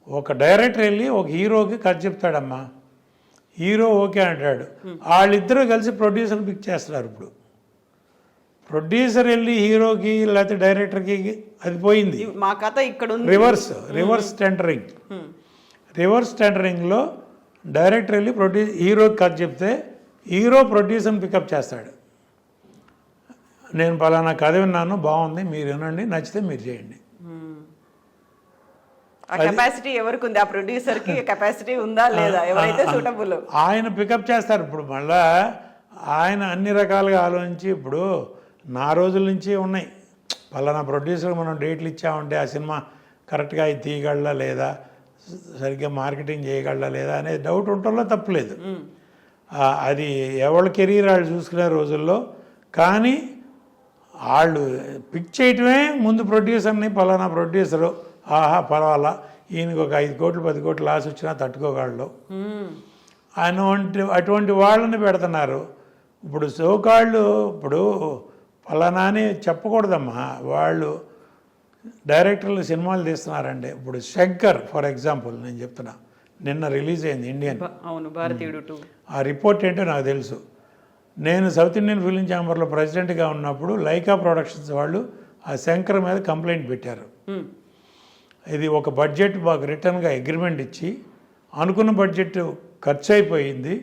ఒక డైరెక్టర్ వెళ్ళి ఒక హీరోకి కథ చెప్తాడమ్మా, హీరో ఓకే అంటాడు, వాళ్ళిద్దరూ కలిసి ప్రొడ్యూసర్ని పిక్ చేస్తున్నారు. ఇప్పుడు ప్రొడ్యూసర్ వెళ్ళి హీరోకి లేకపోతే డైరెక్టర్కి అది పోయింది. మా కథ ఇక్కడ ఉంది. రివర్స్ టెండరింగ్లో డైరెక్టర్ వెళ్ళి హీరోకి కథ చెప్తే హీరో ప్రొడ్యూసర్ని పికప్ చేస్తాడు. నేను పలానా కథ విన్నాను, బాగుంది, మీరు వినండి, నచ్చితే మీరు చేయండి. ఆ కెపాసిటీ ఎవరికి ఉంది? ఆ ప్రొడ్యూసర్కి కెపాసిటీ ఉందా లేదా? ఎవరైతే సూటబుల్ ఆయన పికప్ చేస్తారు. ఇప్పుడు మళ్ళా ఆయన అన్ని రకాలుగా ఆలోచించి, ఇప్పుడు నా రోజుల నుంచి ఉన్నాయి, పలానా ప్రొడ్యూసర్ మనం డేట్లు ఇచ్చామంటే ఆ సినిమా కరెక్ట్గా అది తీయగలరా లేదా, సరిగ్గా మార్కెటింగ్ చేయగలరా లేదా అనేది డౌట్ ఉండటంలో తప్పులేదు. అది ఎవరి కెరీర్ వాళ్ళు చూసుకునే రోజుల్లో. కానీ వాళ్ళు పిక్ చేయటమే ముందు ప్రొడ్యూసర్ని, పలానా ప్రొడ్యూసరు ఆహా పర్వాలా, ఈయనకి ఒక 5 కోట్లు 10 కోట్లు లాస్ వచ్చినా తట్టుకోగలడు అటువంటి వాళ్ళని పెడుతున్నారు. ఇప్పుడు సోకాళ్ళు ఇప్పుడు పలానా అని చెప్పకూడదమ్మా, వాళ్ళు డైరెక్టర్లు సినిమాలు తీస్తున్నారండి. ఇప్పుడు శంకర్ ఫర్ ఎగ్జాంపుల్ నేను చెప్తున్నా, నిన్న రిలీజ్ అయింది ఇండియన్. అవును, భారతీయుడు 2. ఆ రిపోర్ట్ ఏంటో నాకు తెలుసు. నేను సౌత్ ఇండియన్ ఫిలిం ఛాంబర్లో ప్రెసిడెంట్గా ఉన్నప్పుడు లైకా ప్రొడక్షన్స్ వాళ్ళు ఆ శంకర్ మీద కంప్లైంట్ పెట్టారు. ఇది ఒక బడ్జెట్ మాకు రిటర్న్గా అగ్రిమెంట్ ఇచ్చి అనుకున్న బడ్జెట్ ఖర్చు అయిపోయింది,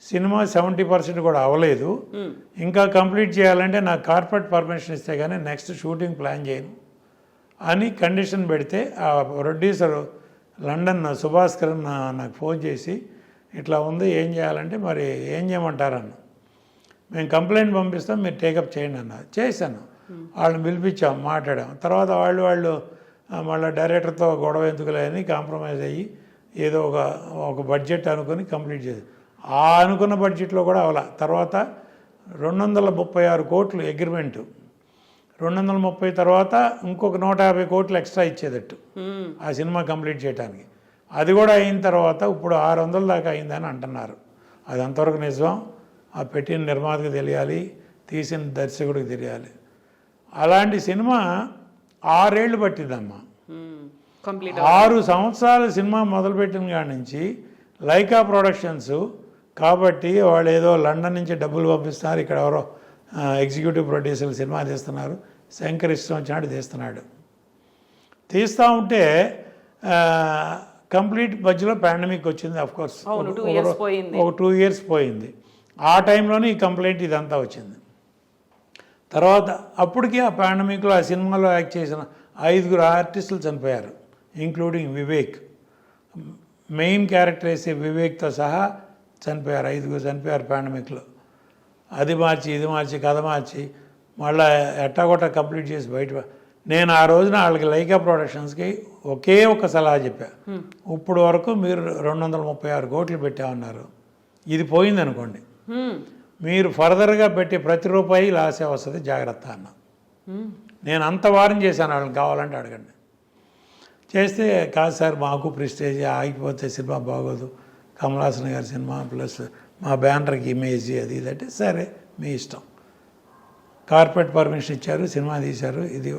సినిమా 70% కూడా అవ్వలేదు, ఇంకా కంప్లీట్ చేయాలంటే నాకు కార్పొరేట్ పర్మిషన్ ఇస్తే కానీ నెక్స్ట్ షూటింగ్ ప్లాన్ చేయను అని కండిషన్ పెడితే ఆ ప్రొడ్యూసర్ లండన్ సుభాస్కర్ నాకు ఫోన్ చేసి ఇట్లా ఉంది, ఏం చేయాలంటే మరి ఏం చేయమంటారన్న. మేము కంప్లైంట్ పంపిస్తాం, మీరు టేకప్ చేయండి అన్నారు. చేశాను, వాళ్ళని పిలిపించాం, మాట్లాడాం. తర్వాత వాళ్ళు మళ్ళీ డైరెక్టర్తో గొడవ ఎందుకులే అని కాంప్రమైజ్ అయ్యి ఏదో ఒక బడ్జెట్ అనుకుని కంప్లీట్ చేసి, ఆ అనుకున్న బడ్జెట్లో కూడా అవలా. తర్వాత 236 కోట్లు అగ్రిమెంటు, 230 తర్వాత ఇంకొక 150 కోట్లు ఎక్స్ట్రా ఇచ్చేదట్టు ఆ సినిమా కంప్లీట్ చేయడానికి. అది కూడా అయిన తర్వాత ఇప్పుడు 600 దాకా అయిందని అంటున్నారు. అది అంతవరకు నిజం, ఆ పెట్టిన నిర్మాతకు తెలియాలి, తీసిన దర్శకుడికి తెలియాలి. అలాంటి సినిమా 6 ఏళ్ళు పట్టిందమ్మా. 6 సంవత్సరాలు సినిమా మొదలుపెట్టిన కాడి నుంచి లైకా ప్రొడక్షన్స్ కాబట్టి వాళ్ళు ఏదో లండన్ నుంచి డబ్బులు పంపిస్తున్నారు, ఇక్కడ ఎవరో ఎగ్జిక్యూటివ్ ప్రొడ్యూసర్లు సినిమా తీస్తున్నారు, శంకర్ ఇష్టం వచ్చినట్టు తీస్తున్నాడు. తీస్తూ ఉంటే కంప్లీట్ మధ్యలో పాండమిక్ వచ్చింది. అఫ్కోర్స్ ఒక 2 ఇయర్స్ పోయింది. ఆ టైంలోనే ఈ కంప్లైంట్ ఇదంతా వచ్చింది. తర్వాత అప్పటికి ఆ పాండమిక్లో ఆ సినిమాలో యాక్ట్ చేసిన 5 ఆర్టిస్టులు చనిపోయారు, ఇంక్లూడింగ్ వివేక్. మెయిన్ క్యారెక్టర్ వేసే వివేక్తో సహా చనిపోయారు, 5 చనిపోయారు పాండమిక్లో. అది మార్చి ఇది మార్చి కథ మార్చి మళ్ళీ ఎట్టాగొట్ట కంప్లీట్ చేసి బయట. నేను ఆ రోజున వాళ్ళకి లైకా ప్రొడక్షన్స్కి ఒకే ఒక సలహా చెప్పా, ఇప్పుడు వరకు మీరు 236 కోట్లు పెట్టామన్నారు, ఇది పోయింది అనుకోండి, మీరు ఫర్దర్గా పెట్టే ప్రతి రూపాయి లాసే వస్తుంది, జాగ్రత్త అన్న. నేను అంత వారం చేశాను, వాళ్ళని కావాలంటే అడగండి. చేస్తే కాదు సార్ మాకు ప్రెస్టేజ్ ఆగిపోతే సినిమా బాగోదు, కమల్ హాసన్ గారి సినిమా ప్లస్ మా బ్యానర్కి ఇమేజ్ అది ఇదంటే సరే మీ ఇష్టం, కార్పొరేట్ పర్మిషన్ ఇచ్చారు, సినిమా తీశారు, ఇది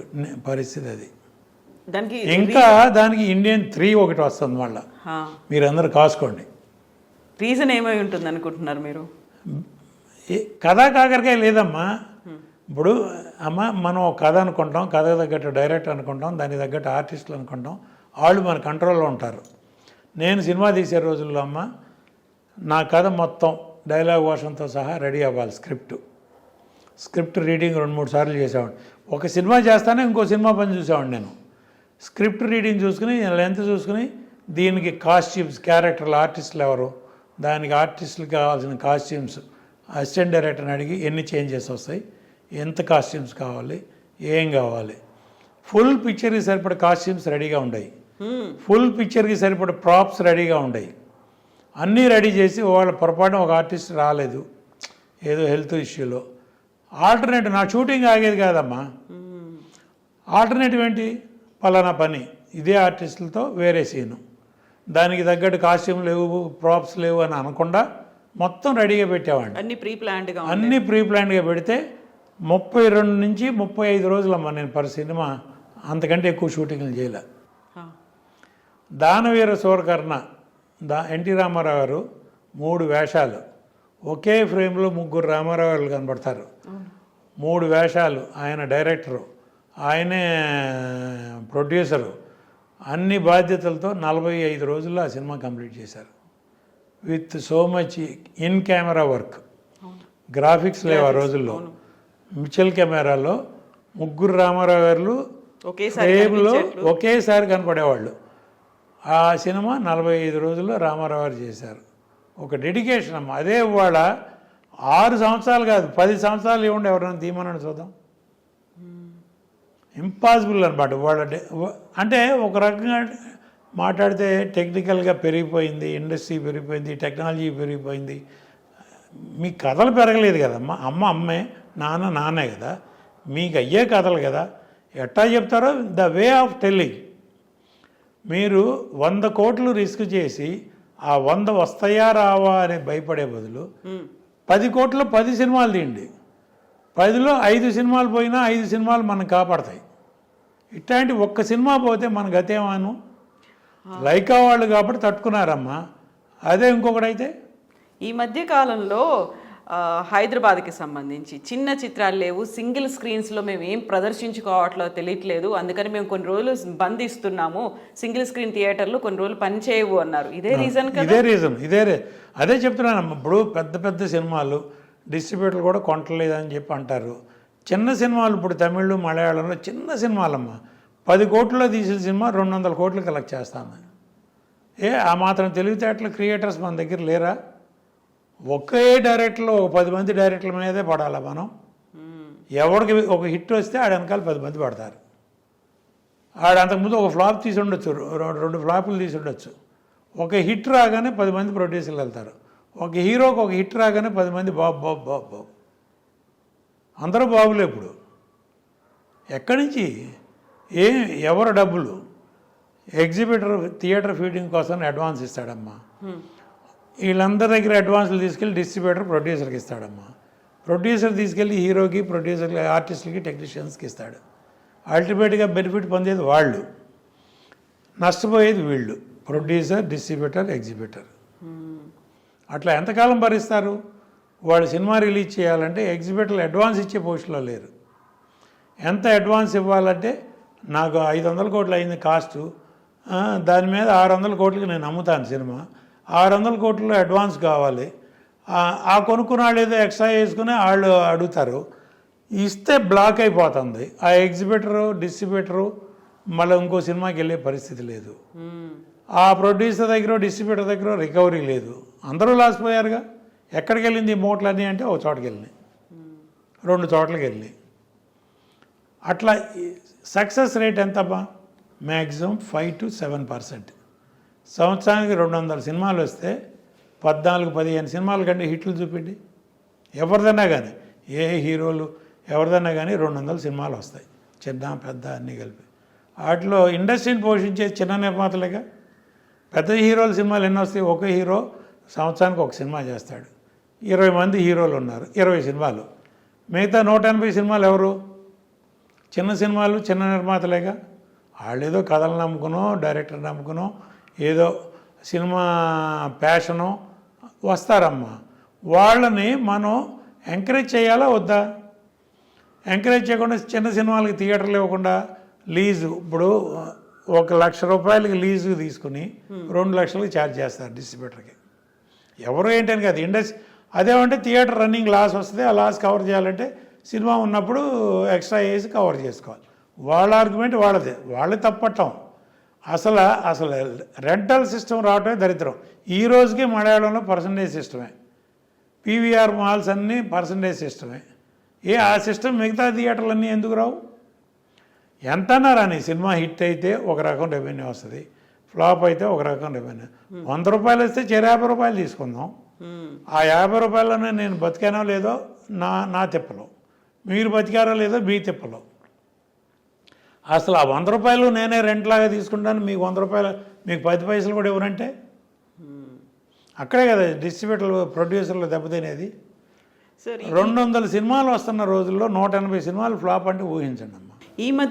పరిస్థితి. అది ఇంకా దానికి ఇండియన్ 3 ఒకటి వస్తుంది మళ్ళీ, మీరందరూ కాసుకోండి. రీజన్ ఏమై ఉంటుంది అనుకుంటున్నారు మీరు? కథా కాకరకాయ లేదమ్మా. ఇప్పుడు అమ్మ మనం కథ అనుకుంటాం, కథ తగ్గట్టు డైరెక్టర్ అనుకుంటాం, దానికి తగ్గట్టు ఆర్టిస్టులు అనుకుంటాం, వాళ్ళు మన కంట్రోల్లో ఉంటారు. నేను సినిమా తీసే రోజుల్లో అమ్మ నా కథ మొత్తం డైలాగ్ వర్షన్తో సహా రెడీ అవ్వాలి. స్క్రిప్ట్ రీడింగ్ 2-3 సార్లు చేసేవాడిని. ఒక సినిమా చేస్తానే ఇంకో సినిమా పని చూసేవాడిని నేను. స్క్రిప్ట్ రీడింగ్ చూసుకుని లెంత్ చూసుకుని దీనికి కాస్ట్యూమ్స్, క్యారెక్టర్లు, ఆర్టిస్టులు ఎవరు, దానికి ఆర్టిస్టులకు కావాల్సిన కాస్ట్యూమ్స్ అసిస్టెంట్ డైరెక్టర్ని అడిగి ఎన్ని చేంజెస్ వస్తాయి, ఎంత కాస్ట్యూమ్స్ కావాలి, ఏం కావాలి, ఫుల్ పిక్చర్కి సరిపడే కాస్ట్యూమ్స్ రెడీగా ఉన్నాయి, ఫుల్ పిక్చర్కి సరిపడే ప్రాప్స్ రెడీగా ఉన్నాయి, అన్నీ రెడీ చేసి వాళ్ళ పొరపాటున ఒక ఆర్టిస్ట్ రాలేదు ఏదో హెల్త్ ఇష్యూలో, ఆల్టర్నేటివ్ నా షూటింగ్ ఆగేది కాదమ్మా. ఆల్టర్నేటివ్ ఏంటి, పలానా పని ఇదే ఆర్టిస్టులతో వేరే సీను, దానికి తగ్గట్టు కాస్ట్యూమ్ లేవు, ప్రాప్స్ లేవు అని అనకుండా మొత్తం రెడీగా పెట్టేవాడిని. అన్నీ ప్రీ ప్లాన్డ్గా పెడితే 32 నుంచి 35 రోజులమ్మా నేను పర్ సినిమా, అంతకంటే ఎక్కువ షూటింగ్లు చేయలే. దానవీర సూరకర్ణ ఎన్టీ రామారావు గారు 3 వేషాలు ఒకే ఫ్రేమ్లో 3 రామారావు గారు కనబడతారు. 3 వేషాలు, ఆయన డైరెక్టరు, ఆయనే ప్రొడ్యూసరు, అన్ని బాధ్యతలతో 45 రోజుల్లో ఆ సినిమా కంప్లీట్ చేశారు. With so much in camera work, graphics లేవు ఆ రోజుల్లో. మిచెల్ కెమెరాలో 3 రామారావు గారు ఫ్రేమ్లో ఒకేసారి కనపడేవాళ్ళు. ఆ సినిమా 45 రోజుల్లో రామారావు గారు చేశారు. ఒక డెడికేషన్ అమ్మ. అదే ఇవాళ 6 సంవత్సరాలు కాదు 10 సంవత్సరాలు ఇవ్వండి ఎవరైనా తీయమని చూద్దాం. ఇంపాసిబుల్ అనమాట. అంటే ఒక రకంగా మాట్లాడితే టెక్నికల్గా పెరిగిపోయింది, ఇండస్ట్రీ పెరిగిపోయింది, టెక్నాలజీ పెరిగిపోయింది. మీ కథలు పెరగలేదు కదమ్మా. అమ్మే, నాన్నే కదా. మీకు అయ్యే కథలు కదా. ఎట్టా చెప్తారో ద వే ఆఫ్ టెల్లింగ్. మీరు 100 కోట్లు రిస్క్ చేసి ఆ 100 వస్తాయా రావా అని భయపడే బదులు 10 కోట్లు 10 సినిమాలు తీయండి. 10లో 5 సినిమాలు పోయినా 5 సినిమాలు మనం కాపాడతాయి. ఇట్లాంటి ఒక్క సినిమా పోతే మన గతేమాను. లైకా వాళ్ళు కాబట్టి తట్టుకున్నారమ్మా. అదే ఇంకొకటైతే ఈ మధ్య కాలంలో హైదరాబాద్కి సంబంధించి చిన్న చిత్రాలు లేవు, సింగిల్ స్క్రీన్స్లో మేము ఏం ప్రదర్శించుకోవట్లో తెలియట్లేదు, అందుకని మేము కొన్ని రోజులు బంధిస్తున్నాము, సింగిల్ స్క్రీన్ థియేటర్లు కొన్ని రోజులు పనిచేయవు అన్నారు. ఇదే రీజన్ కదా? అదే చెప్తున్నానమ్మా. ఇప్పుడు పెద్ద పెద్ద సినిమాలు డిస్ట్రిబ్యూటర్లు కూడా కొంటలేదని చెప్పి అంటారు. చిన్న సినిమాలు ఇప్పుడు తమిళ్ మలయాళంలో చిన్న సినిమాలమ్మా 10 కోట్లలో తీసిన సినిమా 200 కోట్లు కలెక్ట్ చేస్తాను. ఆ మాత్రం తెలివితేటలు క్రియేటర్స్ మన దగ్గర లేరా? ఒకే డైరెక్టర్లో ఒక 10 మంది డైరెక్టర్ల మీదే పడాలా మనం? ఎవరికి ఒక హిట్ వస్తే ఆడ వెనకాల 10 మంది పడతారు. ఆడ అంతకుముందు ఒక ఫ్లాప్ తీసి ఉండొచ్చు, 2 ఫ్లాపులు తీసి ఉండొచ్చు. ఒక హిట్ రాగానే 10 మంది ప్రొడ్యూసర్లు వెళ్తారు. ఒక హీరోకి ఒక హిట్ రాగానే 10 మంది బాబు అందరూ బాబులే. ఇప్పుడు ఎక్కడి నుంచి ఎవరు డబ్బులు? ఎగ్జిబిటర్ థియేటర్ ఫీడింగ్ కోసం అడ్వాన్స్ ఇస్తాడమ్మా. వీళ్ళందరి దగ్గర అడ్వాన్స్లు తీసుకెళ్ళి డిస్ట్రిబ్యూటర్ ప్రొడ్యూసర్కి ఇస్తాడమ్మా. ప్రొడ్యూసర్ తీసుకెళ్ళి హీరోకి, ప్రొడ్యూసర్కి, ఆర్టిస్టులకి, టెక్నీషియన్స్కి ఇస్తాడు. అల్టిమేట్గా బెనిఫిట్ పొందేది వాళ్ళు, నష్టపోయేది వీళ్ళు. Producer, distributor, exhibitor. అట్లా ఎంతకాలం భరిస్తారు? వాళ్ళు సినిమా రిలీజ్ చేయాలంటే ఎగ్జిబిటర్లు అడ్వాన్స్ ఇచ్చే పొజిషన్లో లేరు. ఎంత అడ్వాన్స్ ఇవ్వాలంటే నాకు 500 కోట్లు అయింది కాస్టు, దాని మీద 600 కోట్లకి నేను అమ్ముతాను సినిమా, 600 కోట్లు అడ్వాన్స్ కావాలి. ఆ కొనుక్కున్న వాళ్ళు ఏదో ఎక్స్ట్రా వేసుకుని వాళ్ళు అడుగుతారు. ఇస్తే బ్లాక్ అయిపోతుంది. ఆ ఎగ్జిబిటరు, డిస్ట్రిబ్యూటరు మళ్ళీ ఇంకో సినిమాకి వెళ్ళే పరిస్థితి లేదు. ఆ ప్రొడ్యూసర్ దగ్గర, డిస్ట్రిబ్యూటర్ దగ్గర రికవరీ లేదు. అందరూ లాస్ పోయారుగా. ఎక్కడికి వెళ్ళింది ఈ మూటలన్నీ అంటే ఒక చోటకి వెళ్ళినాయి, 2 చోట్లకి వెళ్ళి. అట్లా సక్సెస్ రేట్ ఎంతమ్మా? Maximum 5 to 7%. సంవత్సరానికి 200 సినిమాలు వస్తే 14-15 సినిమాల కంటే హిట్లు చూపిండి. ఎవరిదన్నా కానీ, ఏ హీరోలు ఎవరిదన్నా కానీ 200 సినిమాలు వస్తాయి, చిన్న పెద్ద అన్నీ కలిపి. వాటిలో ఇండస్ట్రీని పోషించే చిన్న నిర్మాతలేగా. పెద్ద హీరోల సినిమాలు ఎన్ని వస్తాయి? ఒక హీరో సంవత్సరానికి ఒక సినిమా చేస్తాడు. 20 మంది హీరోలు ఉన్నారు, 20 సినిమాలు. మిగతా 180 సినిమాలు ఎవరు? చిన్న సినిమాలు, చిన్న నిర్మాతలేగా. వాళ్ళు ఏదో కథలు నమ్ముకునో, డైరెక్టర్ నమ్ముకునో, ఏదో సినిమా ప్యాషను వస్తారమ్మా. వాళ్ళని మనం ఎంకరేజ్ చేయాలా వద్దా? ఎంకరేజ్ చేయకుండా చిన్న సినిమాలకి థియేటర్లు ఇవ్వకుండా లీజు, ఇప్పుడు 1 లక్ష రూపాయలకి లీజు తీసుకుని 2 లక్షలకి ఛార్జ్ చేస్తారు డిస్ట్రిబ్యూటర్కి. ఎవరు ఏంటని కాదు, ఇండస్ట్రీ. అదేమంటే థియేటర్ రన్నింగ్ లాస్ వస్తుంది, ఆ లాస్ కవర్ చేయాలంటే సినిమా ఉన్నప్పుడు ఎక్స్ట్రా వేసి కవర్ చేసుకోవాలి. వాళ్ళ ఆర్గ్యుమెంట్ వాళ్ళదే, వాళ్ళే తప్పట్టం. అసలు రెంటల్ సిస్టమ్ రావటమే దరిద్రం. ఈ రోజుకి మలయాళంలో పర్సంటేజ్ సిస్టమే, పీవీఆర్ మాల్స్ అన్నీ పర్సంటేజ్ సిస్టమే. ఆ సిస్టమ్ మిగతా థియేటర్లు అన్నీ ఎందుకు రావు? ఎంతన్నా రాని, సినిమా హిట్ అయితే ఒక రకం రెవెన్యూ వస్తుంది, ఫ్లాప్ అయితే ఒక రకం రెవెన్యూ. 100 రూపాయలు వస్తే 50 రూపాయలు తీసుకుందాం. ఆ 50 రూపాయలనే నేను బతికానో లేదో నా తిప్పలో, మీరు బతికారో లేదో మీ తిప్పలో. అసలు ఆ 100 రూపాయలు నేనే రెంట్ లాగా తీసుకుంటాను, మీకు 100 రూపాయలు, మీకు 10 పైసలు కూడా ఇవ్వరంటే అక్కడే కదా డిస్ట్రిబ్యూటర్లు, ప్రొడ్యూసర్లు దెబ్బతినేది. 200 సినిమాలు వస్తున్న రోజుల్లో 180 సినిమాలు ఫ్లాప్ అంటే ఊహించండి అమ్మా. ఈ మధ్య